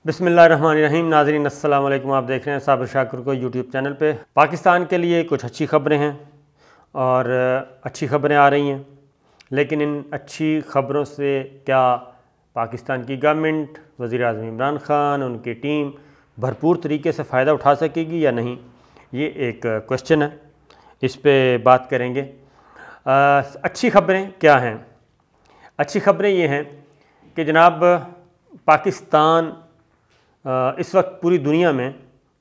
बिस्मिल्लाहिर्रहमानिर्रहीम। नाज़रीन अस्सलाम वालेकुम। आप देख रहे हैं साबिर शाकिर को यूट्यूब चैनल पे। पाकिस्तान के लिए कुछ अच्छी ख़बरें हैं और अच्छी ख़बरें आ रही हैं, लेकिन इन अच्छी ख़बरों से क्या पाकिस्तान की गवर्नमेंट, वज़ीर-ए-आज़म इमरान ख़ान, उनकी टीम भरपूर तरीके से फ़ायदा उठा सकेगी या नहीं, ये एक क्वेश्चन है। इस पे बात करेंगे। अच्छी ख़बरें क्या हैं? अच्छी ख़बरें ये हैं कि जनाब पाकिस्तान इस वक्त पूरी दुनिया में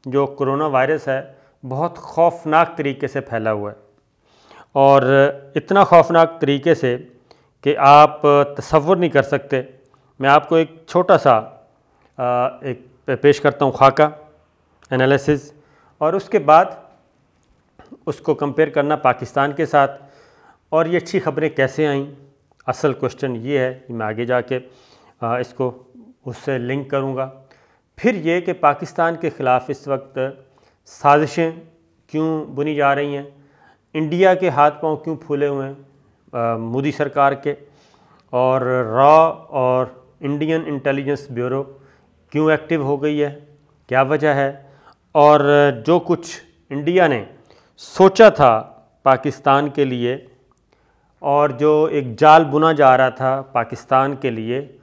जो कोरोना वायरस है बहुत ख़ौफनाक तरीके से फैला हुआ है, और इतना ख़ौफनाक तरीके से कि आप तसव्वुर नहीं कर सकते। मैं आपको एक छोटा सा एक पेश करता हूँ खाका एनालिसिस, और उसके बाद उसको कंपेयर करना पाकिस्तान के साथ, और ये अच्छी ख़बरें कैसे आईं। असल क्वेश्चन ये है कि मैं आगे जाके इसको उससे लिंक करूँगा। फिर ये कि पाकिस्तान के ख़िलाफ़ इस वक्त साजिशें क्यों बुनी जा रही हैं, इंडिया के हाथ पांव क्यों फूले हुए हैं मोदी सरकार के, और रॉ और इंडियन इंटेलिजेंस ब्यूरो क्यों एक्टिव हो गई है, क्या वजह है, और जो कुछ इंडिया ने सोचा था पाकिस्तान के लिए और जो एक जाल बुना जा रहा था पाकिस्तान के लिए,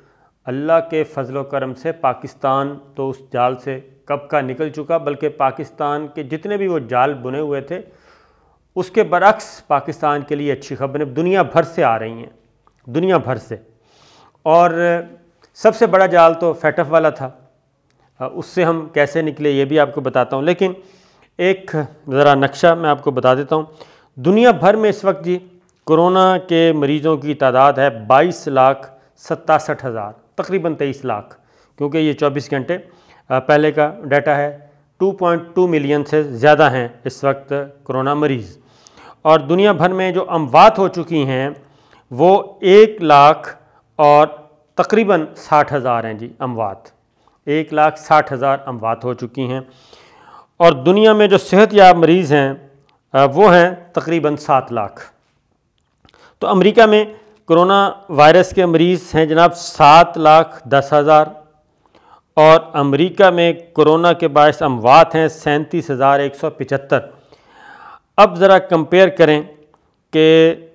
अल्लाह के फजलो करम से पाकिस्तान तो उस जाल से कब का निकल चुका, बल्कि पाकिस्तान के जितने भी वो जाल बुने हुए थे उसके बरक्स पाकिस्तान के लिए अच्छी खबरें दुनिया भर से आ रही हैं, दुनिया भर से। और सबसे बड़ा जाल तो फैटफ वाला था, उससे हम कैसे निकले ये भी आपको बताता हूँ, लेकिन एक ज़रा नक्शा मैं आपको बता देता हूँ। दुनिया भर में इस वक्त जी कोरोना के मरीज़ों की तादाद है 22,67,000, तकरीबन 23 लाख, क्योंकि ये 24 घंटे पहले का डाटा है। 2.2 मिलियन से ज़्यादा हैं इस वक्त कोरोना मरीज़, और दुनिया भर में जो अमवात हो चुकी हैं वो 1 लाख और तकरीबन 60,000 हैं जी अमवात। 1,60,000 अमवात हो चुकी हैं, और दुनिया में जो सेहतयाब मरीज़ हैं वो हैं तकरीबन 7 लाख। तो अमेरिका में कोरोना वायरस के मरीज़ हैं जनाब 7,10,000, और अमेरिका में कोरोना के बायस अमवात हैं 37,175। अब ज़रा कंपेयर करें कि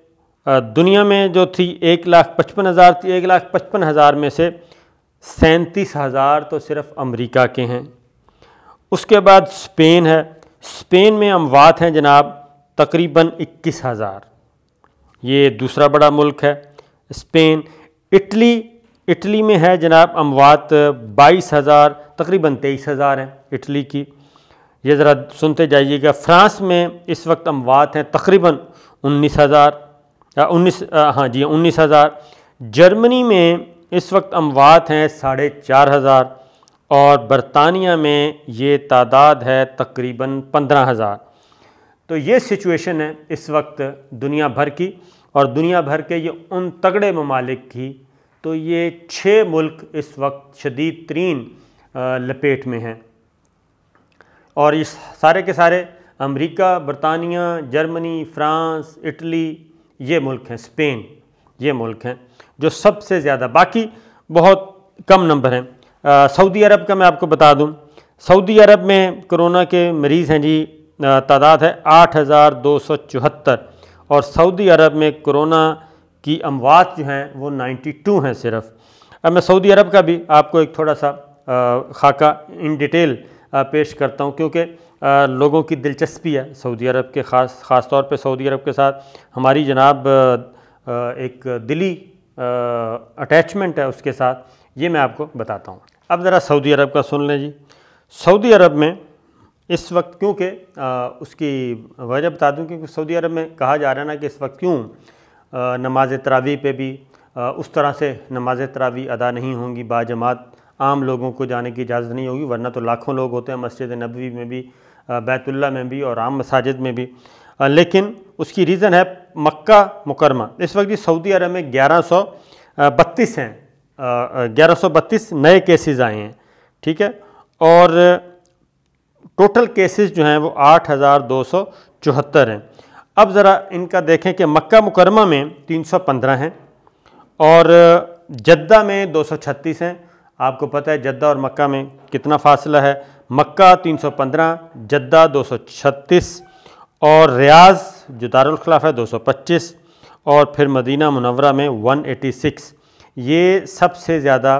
दुनिया में जो थी 1,55,000 थी, 1,55,000 में से 37,000 तो सिर्फ़ अमेरिका के हैं। उसके बाद स्पेन है, स्पेन में अमवात हैं जनाब तकरीबन 21,000, ये दूसरा बड़ा मुल्क है स्पेन। इटली में है जनाब अमवात 22,000, तकरीबन 23,000 हैं इटली की, ये ज़रा सुनते जाइएगा। फ्रांस में इस वक्त अमवात हैं तकरीबन 19,000। जर्मनी में इस वक्त अमवात हैं 4,500, और बरतानिया में ये तादाद है तकरीबन 15,000। तो ये सिचुएशन है इस वक्त दुनिया भर की, और दुनिया भर के ये उन तगड़े ममालिक की। तो ये 6 मुल्क इस वक्त शदीद तरीन लपेट में हैं, और ये सारे के सारे अमेरिका, बरतानिया, जर्मनी, फ्रांस, इटली ये मुल्क हैं, स्पेन ये मुल्क हैं जो सबसे ज़्यादा, बाकी बहुत कम नंबर हैं। सऊदी अरब का मैं आपको बता दूं, सऊदी अरब में कोरोना के मरीज़ हैं जी, तादाद है 8,274, और सऊदी अरब में कोरोना की अमवात जो हैं वो 92 हैं सिर्फ। अब मैं सऊदी अरब का भी आपको एक थोड़ा सा खाका इन डिटेल पेश करता हूँ, क्योंकि लोगों की दिलचस्पी है सऊदी अरब के, ख़ास तौर पे सऊदी अरब के साथ हमारी जनाब एक दिली अटैचमेंट है उसके साथ, ये मैं आपको बताता हूँ। अब ज़रा सऊदी अरब का सुन लें जी। सऊदी अरब में इस वक्त, क्योंकि उसकी वजह बता दूं, क्योंकि सऊदी अरब में कहा जा रहा है ना कि इस वक्त क्यों नमाज तरावी पे भी उस तरह से नमाज तरावी अदा नहीं होंगी बाजमात, आम लोगों को जाने की इजाज़त नहीं होगी, वरना तो लाखों लोग होते हैं मस्जिद नबवी में भी, बैतुल्ला में भी और आम मसाजिद में भी। लेकिन उसकी रीज़न है मक्का मुकरमा। इस वक्त सऊदी अरब में 1132 हैं, 1132 नए केसेस आए हैं, ठीक है, और टोटल केसेस जो हैं वो 8,274 हैं। अब ज़रा इनका देखें कि मक्का मुकरमा में 315 हैं, और जद्दा में 236 हैं, आपको पता है जद्दा और मक्का में कितना फ़ासला है। मक्का 315, जद्दा 236 और रियाज़ जो दारुल खिलाफ़ है 225 और फिर मदीना मुनव्वरा में 186। ये सबसे ज़्यादा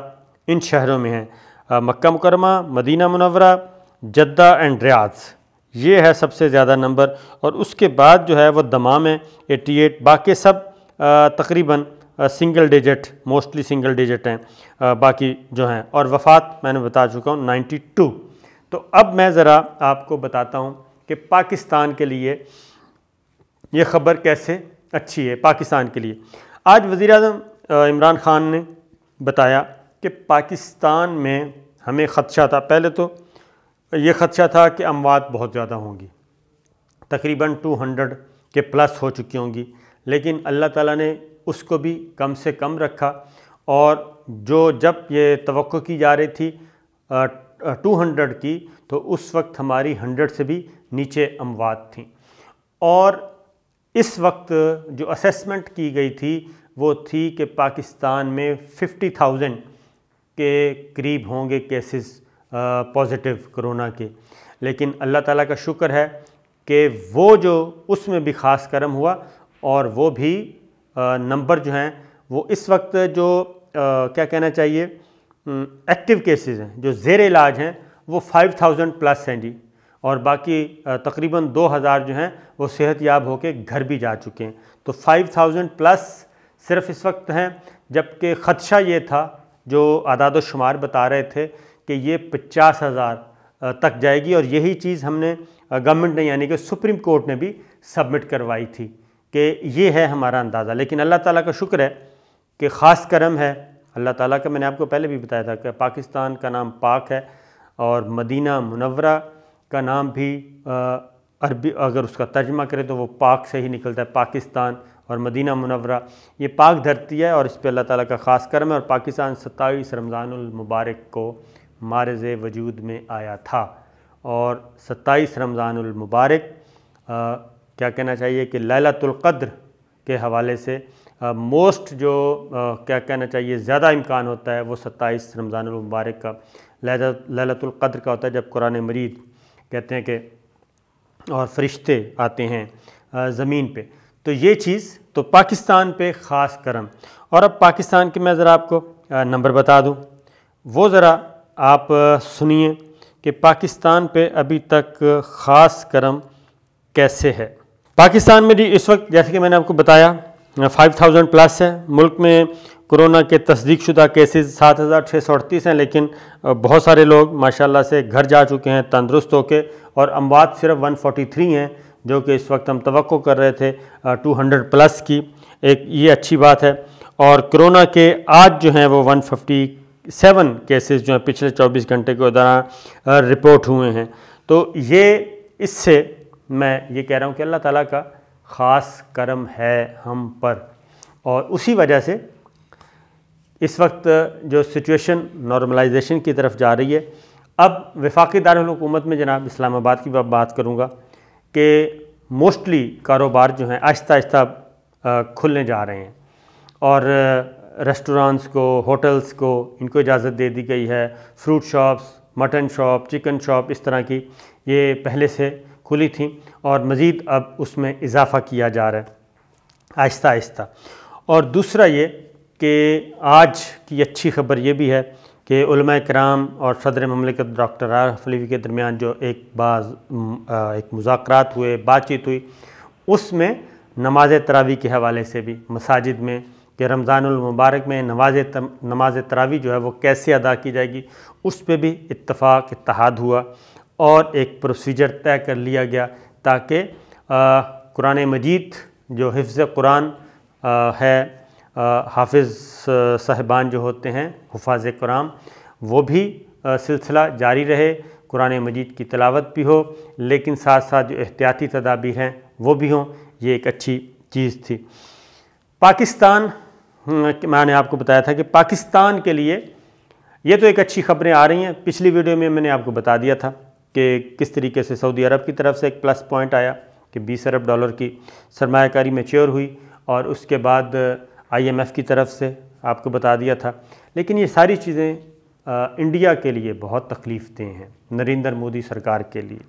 इन शहरों में है। मक्का मुकरमा, मदीना मुनव्वरा, जद्दा एंड रियाज़, ये है सबसे ज़्यादा नंबर। और उसके बाद जो है वो दमाम है 88, बाकी सब तकरीबन single digit, mostly single digit हैं बाकी जो हैं। और वफ़ात मैंने बता चुका हूँ 92। तो अब मैं ज़रा आपको बताता हूँ कि पाकिस्तान के लिए ये ख़बर कैसे अच्छी है। पाकिस्तान के लिए आज वज़ीर-ए-आज़म इमरान ख़ान ने बताया कि पाकिस्तान में हमें ख़दशा था। पहले तो ये ख़दशा था कि अमवात बहुत ज़्यादा होंगी, तकरीबन 200 के प्लस हो चुकी होंगी, लेकिन अल्लाह ताला ने उसको भी कम से कम रखा। और जो जब ये तवक्को की जा रही थी 200 की, तो उस वक्त हमारी 100 से भी नीचे अमवात थी। और इस वक्त जो असेसमेंट की गई थी वो थी कि पाकिस्तान में 50,000 के करीब होंगे केसेस पॉजिटिव कोरोना के। लेकिन अल्लाह ताला का शुक्र है कि वो जो उसमें भी ख़ास करम हुआ और वो भी नंबर जो हैं वो इस वक्त जो क्या कहना चाहिए एक्टिव केसेस हैं जो ज़ेर इलाज हैं वो 5,000 प्लस हैं जी। और बाकी तकरीबन 2,000 जो हैं वो सेहत याब होकर घर भी जा चुके हैं। तो 5,000 प्लस सिर्फ इस वक्त हैं, जबकि ख़दशा ये था जो आदाद शुमार बता रहे थे कि ये 50,000 तक जाएगी। और यही चीज़ हमने गवर्नमेंट ने यानी कि सुप्रीम कोर्ट ने भी सबमिट करवाई थी कि ये है हमारा अंदाज़ा। लेकिन अल्लाह ताला का शुक्र है कि ख़ास करम है अल्लाह ताला का। मैंने आपको पहले भी बताया था कि पाकिस्तान का नाम पाक है और मदीना मुनव्वरा का नाम भी अरबी अगर उसका तर्जमा करें तो वो पाक से ही निकलता है, पाकिस्तान। और मदीना मुनव्वरा ये पाक धरती है और इस पर अल्लाह ताला का ख़ास करम है। और पाकिस्तान 27 रमज़ानुल मुबारक को मारज़ वजूद में आया था। और 27 रमज़ानुल मुबारक क्या कहना चाहिए कि लैलतुल क़द्र के हवाले से मोस्ट जो क्या कहना चाहिए ज़्यादा इम्कान होता है वो 27 रमज़ानुल मुबारक का लैलतुल क़द्र का होता है, जब कुरान मजीद कहते हैं कि और फरिश्ते आते हैं ज़मीन पे। तो ये चीज़ तो पाकिस्तान पे ख़ास करम। और अब पाकिस्तान के मैं ज़रा आपको नंबर बता दूँ, वो ज़रा आप सुनिए कि पाकिस्तान पे अभी तक ख़ास करम कैसे है। पाकिस्तान में जी इस वक्त जैसे कि मैंने आपको बताया 5,000 प्लस है। मुल्क में कोरोना के तस्दीक शुदा केसेस 7,638 हैं, लेकिन बहुत सारे लोग माशाल्लाह से घर जा चुके हैं तंदुरुस्त होके। और अमवात सिर्फ 143 हैं, जो कि इस वक्त हम तवक्को कर रहे थे 200 प्लस की। एक ये अच्छी बात है। और कोरोना के आज जो हैं वो 157 केसेस जो हैं पिछले 24 घंटे के दौरान रिपोर्ट हुए हैं। तो ये इससे मैं ये कह रहा हूँ कि अल्लाह ताला का ख़ास करम है हम पर। और उसी वजह से इस वक्त जो सिचुएशन नॉर्मलाइजेशन की तरफ जा रही है। अब वफाकी दारुल हुकूमत में जनाब इस्लामाबाद की बात करूँगा कि मोस्टली कारोबार जो हैं आहिस्ता आहिस्ता खुलने जा रहे हैं। और रेस्टोरेंट्स को, होटल्स को इनको इजाज़त दे दी गई है। Fruit shops, mutton shop, chicken shop इस तरह की ये पहले से खुली थी और मज़ीद अब उसमें इजाफ़ा किया जा रहा है आहिस्ता आहिस्ता। और दूसरा ये कि आज की अच्छी ख़बर ये भी है कि उलमा कराम और सदर ममलिकत डॉक्टर आरिफ अलवी के दरमियान जो एक मुज़ाकरात हुए, बातचीत हुई, उसमें नमाज तरावी के हवाले से भी मसाजिद में कि रमज़ानुल मुबारक में नमाज तरावी जो है वो कैसे अदा की जाएगी, उस पर भी इत्तफ़ाक़ इत्तेहाद हुआ और एक प्रोसीजर तय कर लिया गया ताकि कुरान मजीद जो हिफ्ज़ कुरान है, हाफिज़ साहिबान जो होते हैं हुफ़ाज़ कुरान, वो भी सिलसिला जारी रहे, कुरान मजीद की तिलावत भी हो, लेकिन साथ साथ जो एहतियाती तदाबीर हैं वो भी हों। ये एक अच्छी चीज़ थी। पाकिस्तान, मैंने आपको बताया था कि पाकिस्तान के लिए ये तो एक अच्छी ख़बरें आ रही हैं। पिछली वीडियो में मैंने आपको बता दिया था कि किस तरीके से सऊदी अरब की तरफ से एक प्लस पॉइंट आया कि 20 अरब डॉलर की सरमायाकारी मैच्योर हुई और उसके बाद IMF की तरफ से आपको बता दिया था। लेकिन ये सारी चीज़ें इंडिया के लिए बहुत तकलीफ़ दें हैं, नरेंद्र मोदी सरकार के लिए,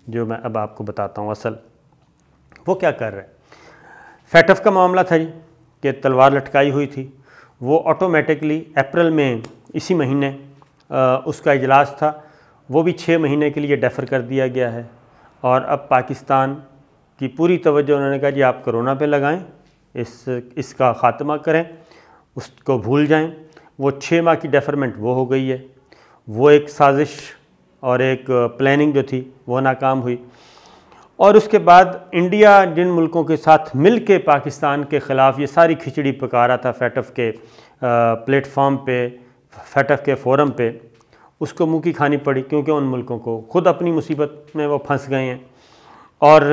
जो मैं अब आपको बताता हूँ असल वो क्या कर रहे हैं। फैटफ का मामला था जी कि तलवार लटकाई हुई थी, वो ऑटोमेटिकली अप्रैल में इसी महीने उसका इजलास था, वो भी 6 महीने के लिए डेफ़र कर दिया गया है। और अब पाकिस्तान की पूरी तवज्जो उन्होंने कहा जी आप कोरोना पे लगाएं, इसका ख़ात्मा करें, उसको भूल जाएं। वो 6 माह की डेफरमेंट वो हो गई है। वो एक साजिश और एक प्लानिंग जो थी वो नाकाम हुई। और उसके बाद इंडिया जिन मुल्कों के साथ मिल के पाकिस्तान के ख़िलाफ़ ये सारी खिचड़ी पका रहा था फैटफ के प्लेटफॉर्म पे, फैटफ के फ़ोरम पे, उसको मुँह की खानी पड़ी, क्योंकि उन मुल्कों को खुद अपनी मुसीबत में वो फंस गए हैं और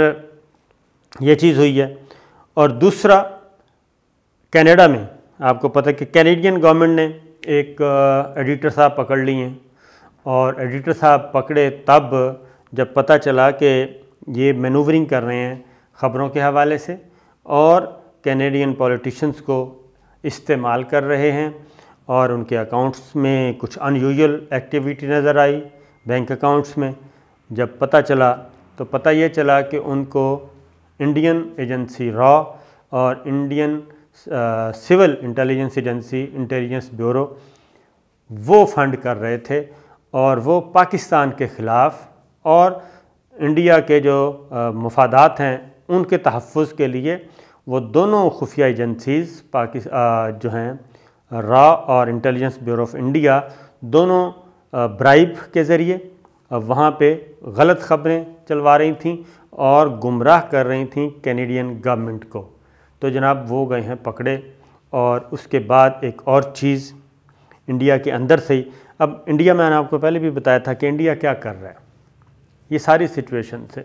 ये चीज़ हुई है। और दूसरा, कनाडा में आपको पता है कि कैनेडियन गवर्नमेंट ने एक एडिटर साहब पकड़ लिए हैं, और एडिटर साहब पकड़े तब जब पता चला कि ये मैनूवरिंग कर रहे हैं ख़बरों के हवाले से और कैनेडियन पॉलिटिशियंस को इस्तेमाल कर रहे हैं, और उनके अकाउंट्स में कुछ अनयूजुअल एक्टिविटी नज़र आई बैंक अकाउंट्स में। जब पता चला तो पता ये चला कि उनको इंडियन एजेंसी रॉ और Indian civil intelligence agency intelligence bureau वो फंड कर रहे थे, और वो पाकिस्तान के ख़िलाफ़ और इंडिया के जो मफादात हैं उनके तहफ़्फ़ुज़ के लिए वो दोनों खुफिया एजेंसीज़ जो हैं रॉ और इंटेलिजेंस ब्यूरो ऑफ इंडिया, दोनों ब्राइब के ज़रिए वहाँ पे गलत ख़बरें चलवा रही थीं और गुमराह कर रही थीं कैनेडियन गवर्नमेंट को। तो जनाब वो गए हैं पकड़े। और उसके बाद एक और चीज़ इंडिया के अंदर से ही, अब इंडिया मैंने आपको पहले भी बताया था कि इंडिया क्या कर रहा है, ये सारी सिचुएशन से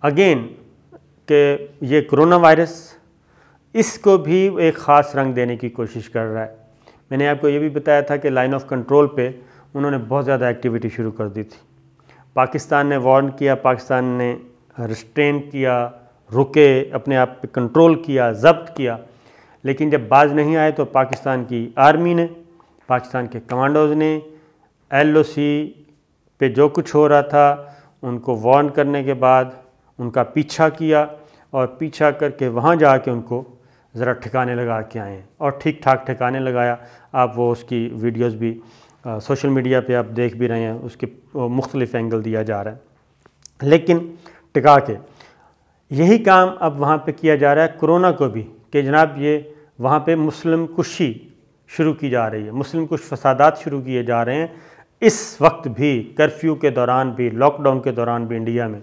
अगेन कि ये कोरोना वायरस इसको भी एक ख़ास रंग देने की कोशिश कर रहा है। मैंने आपको ये भी बताया था कि लाइन ऑफ कंट्रोल पे उन्होंने बहुत ज़्यादा एक्टिविटी शुरू कर दी थी। पाकिस्तान ने वार्न किया, पाकिस्तान ने रिस्ट्रेन किया, रुके, अपने आप पे कंट्रोल किया, ज़ब्त किया, लेकिन जब बाज नहीं आए तो पाकिस्तान की आर्मी ने, पाकिस्तान के कमांडोज़ ने LOC पे जो कुछ हो रहा था उनको वार्न करने के बाद उनका पीछा किया, और पीछा करके वहाँ जाके उनको ज़रा ठिकाने लगा के आए हैं, और ठीक ठाक ठिकाने लगाया। आप वो उसकी वीडियोस भी सोशल मीडिया पे आप देख भी रहे हैं, उसके मुख्तलिफ़ एंगल दिया जा रहा है। लेकिन टिका के यही काम अब वहाँ पे किया जा रहा है कोरोना को भी, कि जनाब ये वहाँ पे मुस्लिम कुशी शुरू की जा रही है, मुस्लिम कुश फसादात शुरू किए जा रहे हैं इस वक्त भी, कर्फ्यू के दौरान भी, लॉकडाउन के दौरान भी इंडिया में।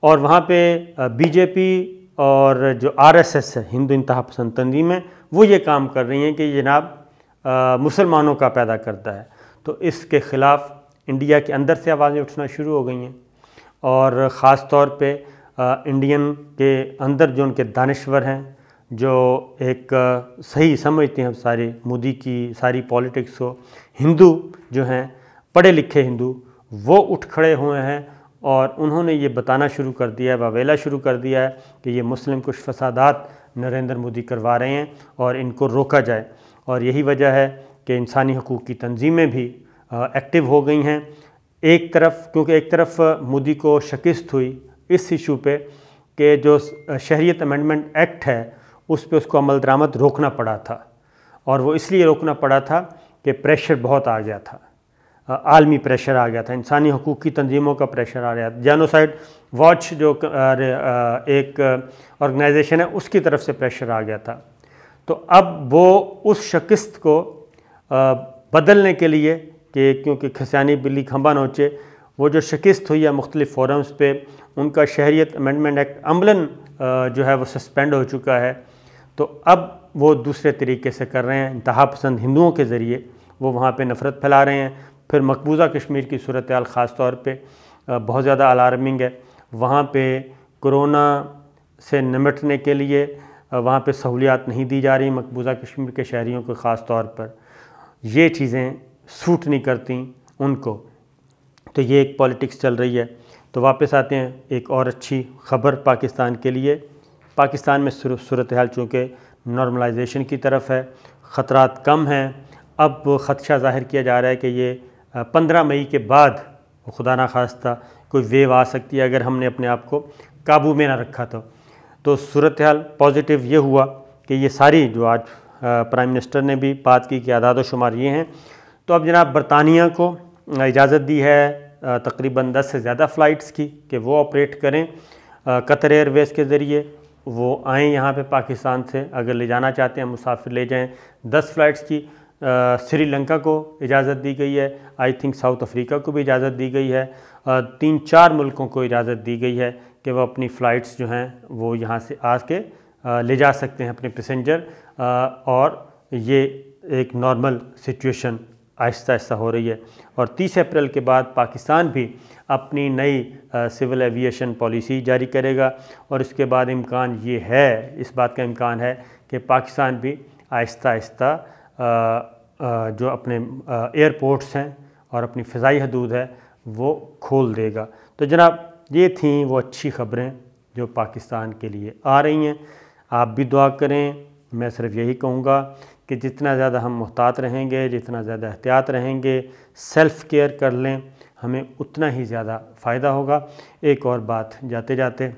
और वहाँ पे BJP और जो RSS है, हिंदू इंतहा पसंद तंजीम है, वो ये काम कर रही हैं कि जनाब मुसलमानों का पैदा करता है। तो इसके ख़िलाफ़ इंडिया के अंदर से आवाज़ें उठना शुरू हो गई हैं, और ख़ास तौर पे इंडियन के अंदर जो उनके दानिश्वर हैं, जो एक सही समझते हैं सारे मोदी की सारी पॉलिटिक्स को, हिंदू जो हैं पढ़े लिखे हिंदू, वो उठ खड़े हुए हैं और उन्होंने ये बताना शुरू कर दिया है, वावेला शुरू कर दिया है कि ये मुस्लिम कुछ फसादात नरेंद्र मोदी करवा रहे हैं और इनको रोका जाए। और यही वजह है कि इंसानी हकूक़ की तंजीमें भी एक्टिव हो गई हैं एक तरफ, क्योंकि एक तरफ मोदी को शिकस्त हुई इस इशू पे कि जो शहरियत अमेंडमेंट एक्ट है उस पे उसको अमल दरामद रोकना पड़ा था, और वो इसलिए रोकना पड़ा था कि प्रेशर बहुत आ गया था, आलमी प्रेशर आ गया था, इंसानी हकूक़ की तंजीमों का प्रेशर आ गया था, जेनोसाइड वॉच जो एक ऑर्गेनाइजेशन है उसकी तरफ से प्रेशर आ गया था। तो अब वो उस शिकस्त को बदलने के लिए कि क्योंकि खसियानी बिल्ली खंबा नोचे, वो जो शिकस्त हुई है मुख्तलिफ़ फोरम्स पे, उनका शहरियत अमेंडमेंट एक्ट अमलन जो है वो सस्पेंड हो चुका है। तो अब वो दूसरे तरीके से कर रहे हैं, इंतहा पसंद हिंदुओं के ज़रिए वो वहाँ पे नफ़रत फैला रहे हैं। फिर मकबूजा कश्मीर की सूरत हाल ख़ास तौर पे बहुत ज़्यादा अलार्मिंग है। वहाँ पे कोरोना से निमटने के लिए वहाँ पे सहूलियात नहीं दी जा रही मकबूजा कश्मीर के शहरियों को, ख़ास तौर पर ये चीज़ें सूट नहीं करती उनको। तो ये एक पॉलिटिक्स चल रही है। तो वापस आते हैं, एक और अच्छी ख़बर पाकिस्तान के लिए। पाकिस्तान में सूरत हाल चूँकि नॉर्मलाइजेशन की तरफ है, ख़तरात कम हैं, अब ख़दशा ज़ाहिर किया जा रहा है कि ये 15 मई के बाद खुदा ना खास्ता कोई वेव आ सकती है अगर हमने अपने आप को काबू में ना रखा तो सूरत हाल पॉजिटिव ये हुआ कि ये सारी जो आज प्राइम मिनिस्टर ने भी बात की कि आदाद शुमार ये हैं। तो अब जनाब बरतानिया को इजाज़त दी है तकरीबन 10 से ज़्यादा फ़्लाइट्स की कि वो ऑपरेट करें कतर एयरवेज़ के ज़रिए, वो आएँ यहाँ पे पाकिस्तान से, अगर ले जाना चाहते हैं मुसाफिर ले जाएँ। 10 फ़्लाइट्स की श्रीलंका को इजाज़त दी गई है, आई थिंक साउथ अफ्रीका को भी इजाज़त दी गई है, 3-4 मुल्कों को इजाज़त दी गई है कि वह अपनी फ़्लाइट्स जो हैं वो यहाँ से आके ले जा सकते हैं अपने पैसेंजर। और ये एक नॉर्मल सिचुएशन आहिस्ता आहिस्ता हो रही है। और 30 अप्रैल के बाद पाकिस्तान भी अपनी नई सिविल एविएशन पॉलिसी जारी करेगा और इसके बाद इम्कान ये है, इस बात का इम्कान है कि पाकिस्तान भी आहिस्ता आहिस्ता जो अपने एयरपोर्ट्स हैं और अपनी फ़िज़ाई हदूद है वो खोल देगा। तो जनाब ये थी वो अच्छी ख़बरें जो पाकिस्तान के लिए आ रही हैं। आप भी दुआ करें। मैं सिर्फ यही कहूँगा कि जितना ज़्यादा हम मुहतात रहेंगे, जितना ज़्यादा एहतियात रहेंगे, सेल्फ़ केयर कर लें, हमें उतना ही ज़्यादा फ़ायदा होगा। एक और बात जाते जाते,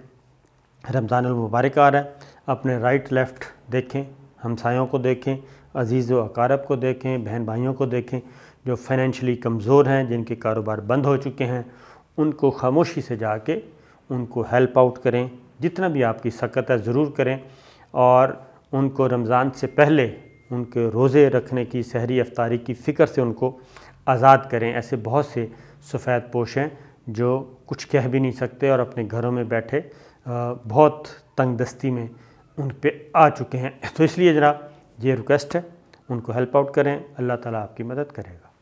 रमज़ानुल मुबारक आ रहा है, अपने राइट लेफ़्ट देखें, हमसायों को देखें, अज़ीज़ व अकारब को देखें, बहन भाइयों को देखें जो फाइनेंशियली कमज़ोर हैं, जिनके कारोबार बंद हो चुके हैं, उनको खामोशी से जाके उनको हेल्प आउट करें, जितना भी आपकी सकत है ज़रूर करें। और उनको रमज़ान से पहले उनके रोज़े रखने की, सहरी अफ्तारी की फ़िक्र से उनको आज़ाद करें। ऐसे बहुत से सफ़ेद पोश हैं जो कुछ कह भी नहीं सकते और अपने घरों में बैठे बहुत तंगदस्ती में उन पे आ चुके हैं। तो इसलिए जनाब ये रिक्वेस्ट है, उनको हेल्प आउट करें, अल्लाह ताला आपकी मदद करेगा।